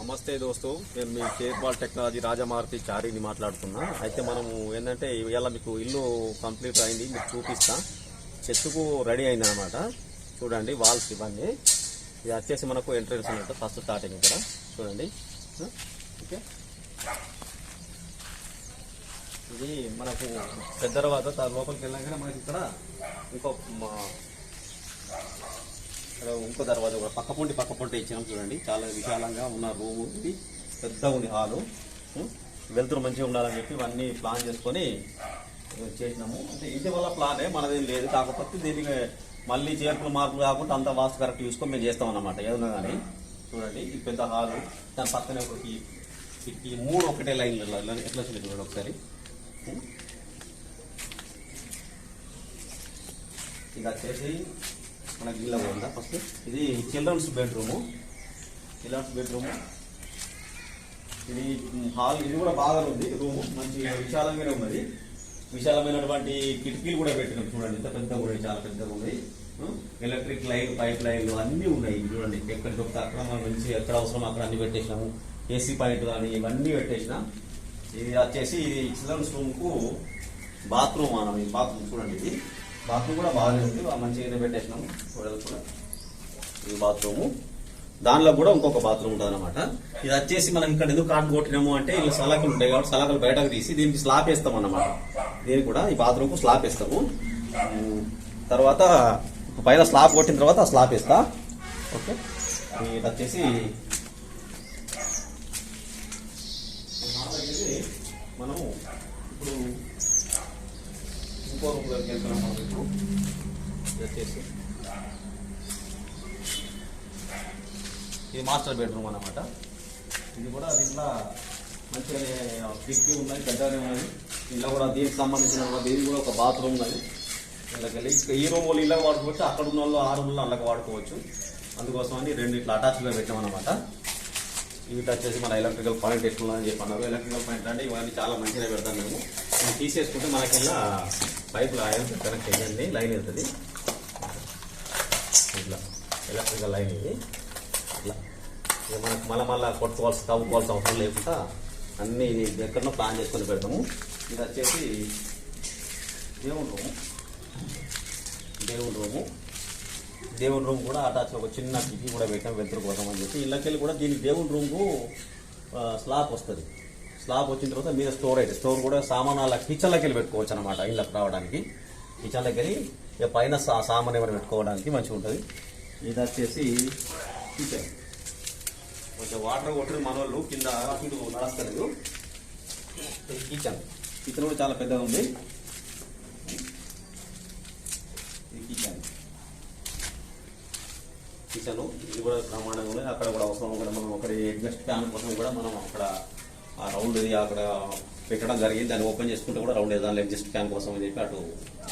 నమస్తే దోస్తు, నేను మీ కేర్బాల్ టెక్నాలజీ రాజమారుతి చారీని మాట్లాడుతున్నా. అయితే మనము ఏంటంటే ఇవాళ మీకు ఇల్లు కంప్లీట్ అయింది, మీకు చూపిస్తా. చెట్టుకు రెడీ అయింది అనమాట. చూడండి వాల్స్ ఇవన్నీ. ఇది వచ్చేసి మనకు ఎంట్రన్స్ ఉన్నట్టు ఫస్ట్ స్టార్టింగ్ ఇక్కడ చూడండి. ఓకే, ఇది మనకు పెద్ద తర్వాత లోపలికి వెళ్ళాక మనకి ఇక్కడ ఇంకో దర్వాజా కూడా పక్క పొంటి ఇచ్చినాం. చూడండి చాలా విశాలంగా ఉన్న రూము, ఇది పెద్ద ఉంది హాలు. వెలుతురు మంచిగా ఉండాలని చెప్పి ఇవన్నీ ప్లాన్ చేసుకొని చేసినాము. అంటే ఇంటి వల్ల ప్లానే మనదేం లేదు, కాకపోతే దీనికి మళ్ళీ చేర్పులు మార్పులు కాకుండా అంత వాస్తు కరెక్ట్ చూసుకొని మేము చేస్తాం అన్నమాట ఏదన్నా కానీ. చూడండి ఇది పెద్ద హాలు, దాని పక్కనే ఈ మూడు ఒకటే లైన్లలో ఎట్లా వచ్చింది చూడండి ఒకసారి. ఇది వచ్చేసి మనకి ఇల్లు ఉందా ఫస్ట్. ఇది చిల్డ్రన్స్ బెడ్రూము, ఇది హాల్. ఇది కూడా బాగా ఉంది రూము, మంచి విశాలంగానే ఉన్నది. విశాలమైనటువంటి కిటికీలు కూడా పెట్టినాం. చూడండి ఎంత పెద్దగా ఉన్నాయి, చాలా పెద్దగా ఉన్నాయి. ఎలక్ట్రిక్ లైన్, పైప్ లైన్లు అన్నీ ఉన్నాయి. చూడండి ఎక్కడ దొరికితే అక్కడ మనం మంచి ఎక్కడ అవసరం అక్కడ అన్ని పెట్టేసినాము. ఏసీ పాయింట్ కానీ ఇవన్నీ పెట్టేసినాం. ఇది వచ్చేసి ఇది చిల్డ్రన్స్ రూమ్కు బాత్రూమ్ అన్నాం. ఈ బాత్రూమ్ చూడండి, ఇది బాత్రూమ్ కూడా బాగానే ఉంది, మంచిగానే పెట్టేసినాము. చూడాలి కూడా ఈ బాత్రూము, దానిలో కూడా ఇంకొక బాత్రూమ్ ఉంటుంది అనమాట. ఇది వచ్చేసి మనం ఇక్కడ ఎందుకు కాటు కొట్టినాము అంటే ఇలా సలాకులు ఉంటాయి కాబట్టి సలాకులు బయటకు తీసి దీనికి స్లాబ్ వేస్తాం అన్నమాట. దీనికి కూడా ఈ బాత్రూమ్కు స్లాబ్ వేస్తాము. తర్వాత పైన స్లాబ్ కొట్టిన తర్వాత స్లాబ్ వేస్తా. ఓకే, ఇది వచ్చేసి మనము ఇప్పుడు ఇంకో రూమ్లోకి వెళ్తున్నాం. మనం ఇప్పుడు వచ్చేసి ఇది మాస్టర్ బెడ్రూమ్ అన్నమాట. ఇది కూడా దీంట్లో మంచిగా కిటికీ ఉన్నాయి, పెద్దగానే ఉన్నది. ఇంట్లో కూడా దీనికి సంబంధించిన దీనికి కూడా ఒక బాత్రూమ్ ఉన్నది. ఇళ్ళకెళ్ళి ఈ రూమ్ వాళ్ళు ఇళ్ళకి వాడుకోవచ్చు, అక్కడ ఉన్న వాళ్ళు ఆ రూమ్లో అళ్ళకి వాడుకోవచ్చు. అందుకోసం అని రెండు ఇట్లా అటాచ్గా పెట్టామన్నమాట. ఇవి వచ్చేసి మన ఎలక్ట్రికల్ పాయింట్ ఎట్లా అని చెప్పి అన్నారు. ఎలక్ట్రికల్ పాయింట్ అంటే ఇవన్నీ చాలా మంచిగా పెడతాం మేము. ఇది తీసేసుకుంటే మనకెళ్ళా పైపులు కనెక్ట్ చేయండి, లైన్ వెళ్తుంది. ఇట్లా ఎలక్ట్రికల్ లైన్ ఇది. ఇట్లా ఇక మనకు మళ్ళీ తవ్వుకోవాల్సిన అవసరం లేకుండా అన్నీ ఇది ఎక్కడో ప్లాన్ చేసుకొని పెడతాము. ఇది వచ్చేసి దేవుని రూమ్ కూడా అటాచ్లో ఒక చిన్న కిటికీ కూడా పెట్టాం వెలుతురు కోసం అని చెప్పి. ఇళ్ళకెళ్ళి కూడా దీనికి దేవుని రూమ్కు స్లాబ్ వస్తుంది. స్లాబ్ వచ్చిన తర్వాత మీద స్టోర్ కూడా సామానాల కిచెన్లోకి వెళ్ళి పెట్టుకోవచ్చు అనమాట. ఇళ్ళకి రావడానికి కిచెన్లోకి వెళ్ళి ఇక పైన సామాన్ ఏమైనా పెట్టుకోవడానికి మంచిగా ఉంటుంది. ఇది వచ్చేసి కిచెన్. కొంచెం వాటర్ కొట్టిన మన వాళ్ళు కింద ఇటు నడుస్తలేదు. కిచెన్ కూడా చాలా పెద్దగా ఉంది. ఇది కిచెన్ ఇది కూడా బ్రహ్మాండంగా ఉంది. అక్కడ కూడా అవసరం కూడా మనం అక్కడ ఎగ్జాస్ట్ ఫ్యాన్ కోసం కూడా మనం అక్కడ ఆ రౌండ్ ఇది అక్కడ పెట్టడం జరిగింది. దాన్ని ఓపెన్ చేసుకుంటే కూడా రౌండ్ దానిలో ఎగ్జాస్ట్ ఫ్యాన్ కోసం అని చెప్పి అటు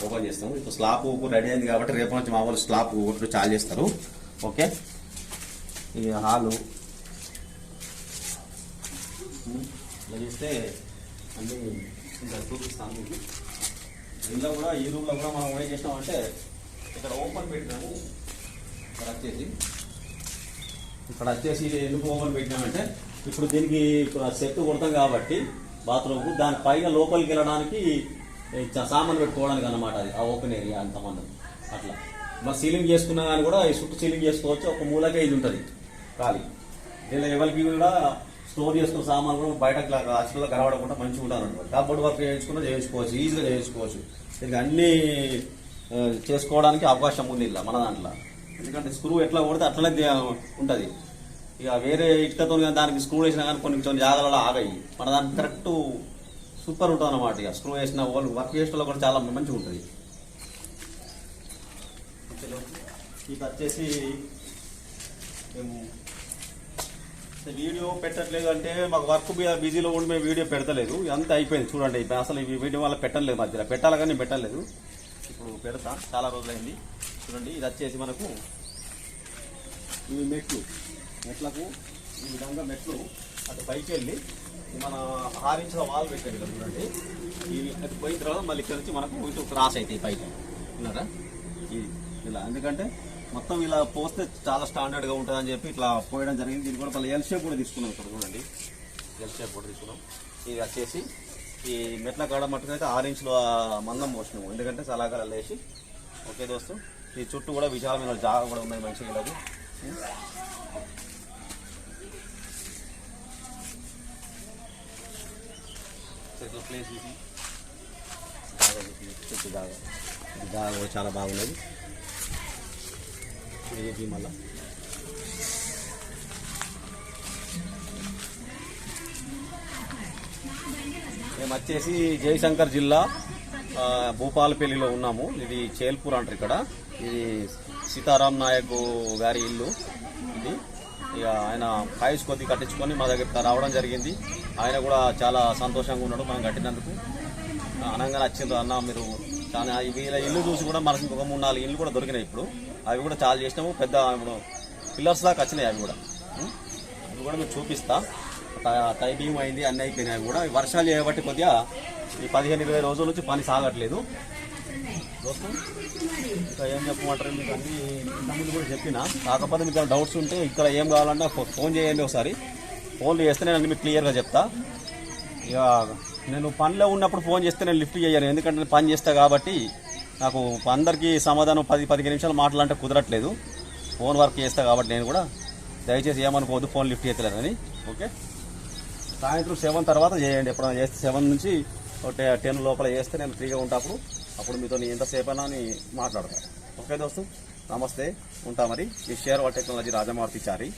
ఓపెన్ చేస్తాము. ఇప్పుడు స్లాబ్ రెడీ అయింది కాబట్టి రేపు నుంచి మామూలు స్లాబ్ ఒట్లు చాలు చేస్తారు. ఓకే, ఇది హాలు ఇలా చేస్తే అన్నీ ఇంకా చూపిస్తాను మీకు. ఇంట్లో కూడా ఈ రూమ్లో కూడా మనం ఏం చేసినామంటే ఇక్కడ ఓపెన్ పెట్టినాము. ఇక్కడ వచ్చేసి ఎందుకు ఓపెన్ పెట్టినామంటే ఇప్పుడు దీనికి సెట్ కొడతాం కాబట్టి బాత్రూమ్కు దాని పైన లోపలికి వెళ్ళడానికి సామాన్ పెట్టుకోవడానికి అన్నమాట. అది ఆ ఓపెన్ ఏరియా అంతమంది అట్లా మరి సీలింగ్ చేసుకున్నా కానీ కూడా ఈ చుట్టూ సీలింగ్ చేసుకోవచ్చు. ఒక మూలకే ఇది ఉంటుంది ఖాళీ. దీనిలో ఎవరికి కూడా స్టోర్ చేసుకున్న సామాన్ కూడా బయటకు అసలు కనబడకుండా మంచిగా ఉంటారు అనమాట. కబోర్డ్ వర్క్ చేయించుకోవచ్చు, ఈజీగా చేయించుకోవచ్చు. దీనికి అన్నీ చేసుకోవడానికి అవకాశం ఉంది ఇలా మన దాంట్లో. ఎందుకంటే స్క్రూ ఎట్లా కొడితే అట్లనే ఉంటుంది. ఇక వేరే ఇటుకతో దానికి స్క్రూ వేసినా కానీ కొన్ని జాగాలలో ఆగాయి. మన దానికి కరెక్ట్ సూపర్ ఉంటుంది అన్నమాట. ఇక స్క్రూ వేసిన వాళ్ళు వర్క్ చేసిన కూడా చాలా మంచిగా ఉంటుంది. ఇది వచ్చేసి మేము వీడియో పెట్టట్లేదు అంటే మాకు వర్క్ బిజీలో ఉండి మేము వీడియో పెడతలేదు. అంతా అయిపోయింది చూడండి. అసలు ఈ వీడియో వల్ల పెట్టలేదు, మధ్యలో పెట్టాలి కానీ పెట్టలేదు. ఇప్పుడు పెడతా, చాలా రోజులైంది. చూడండి ఇది వచ్చేసి మనకు ఇవి మెట్లకు ఈ విధంగా మెట్లు అటు పైకి వెళ్ళి మన 6 ఇంచుల వాల్ పెట్టారు కదా చూడండి. ఇవి అది పోయిన తర్వాత మళ్ళీ ఇక్కడ నుంచి మనకు ఇటు క్రాస్ అవుతాయి పైకి. విన్నారా? ఇది ఇలా ఎందుకంటే మొత్తం ఇలా పోస్తే చాలా స్టాండర్డ్ గా ఉంటుంది అని చెప్పి ఇట్లా పోయడం జరిగింది. దీన్ని కూడా మళ్ళీ ఎల్ షేప్ కూడా తీసుకున్నాం. ఇక్కడ చూడండి, ఎల్ షేప్ కూడా తీసుకున్నాం. ఇది వచ్చేసి ఈ మెట్ల కాడ మట్టుకైతే 6 ఇంచుల మందం పోసినాము, ఎందుకంటే సలాగా లేచి. ఓకే దోస్తు, ఈ చుట్టూ కూడా విశాలమైన జాగా కూడా ఉన్నాయి మంచిగా. ఇలాగే ప్లేస్ ఇది చుట్టూ జాగా కూడా చాలా బాగున్నది. ఇది మళ్ళా మేము వచ్చేసి జయశంకర్ జిల్లా భూపాలపల్లిలో ఉన్నాము. ఇది చేల్పూర్ అంటారు ఇక్కడ. ఇది సీతారాం నాయక్ గారి ఇల్లు ఇది. ఇక ఆయన కాయిస్ కొద్ది కట్టించుకొని మా దగ్గర రావడం జరిగింది. ఆయన కూడా చాలా సంతోషంగా ఉన్నాడు మనం కట్టినందుకు. అనంగా నచ్చింది అన్న మీరు చాలా. వీళ్ళ ఇల్లు చూసి కూడా మనకి ఒక 3-4 ఇల్లు కూడా దొరికినాయి ఇప్పుడు. అవి కూడా చాలా చేసినాము. పెద్ద ఇప్పుడు పిల్లర్స్ దాకా వచ్చినాయి. అవి కూడా మీకు చూపిస్తా. టై బీమ్ అయింది, అన్నీ అయిపోయినాయి. అవి కూడా వర్షాలు చేయబట్టి కొద్దిగా ఈ 15-20 రోజుల నుంచి పని సాగట్లేదు. ఇంకా ఏం చెప్పమంటారు, మీకు అన్ని ఇంతకుముందు కూడా చెప్పిన. కాకపోతే మీకు డౌట్స్ ఉంటే ఇక్కడ ఏం కావాలన్నా ఫోన్ చేయండి ఒకసారి. ఫోన్లు చేస్తే నేను అన్ని మీకు క్లియర్గా చెప్తా. ఇక నేను పనిలో ఉన్నప్పుడు ఫోన్ చేస్తే నేను లిఫ్ట్ చేయను, ఎందుకంటే నేను పని చేస్తా కాబట్టి నాకు అందరికీ సమాధానం 10-15 నిమిషాలు మాట్లాడంటే కుదరట్లేదు. ఫోన్ వర్క్ చేస్తా కాబట్టి నేను కూడా. దయచేసి ఏమనుకోవద్దు ఫోన్ లిఫ్ట్ చేయలేదని. ఓకే, సాయంత్రం 7 తర్వాత చేయండి. ఎప్పుడైనా చేస్తే 7 నుంచి 10 లోపల చేస్తే నేను ఫ్రీగా ఉంటాప్పుడు అప్పుడు మీతో ఎంతసేపు అయినా అని మాట్లాడతాను. ఓకే దోస్తు, నమస్తే, ఉంటా మరి. ఈ షేర్ వాల్ టెక్నాలజీ రాజమారుతి చారి.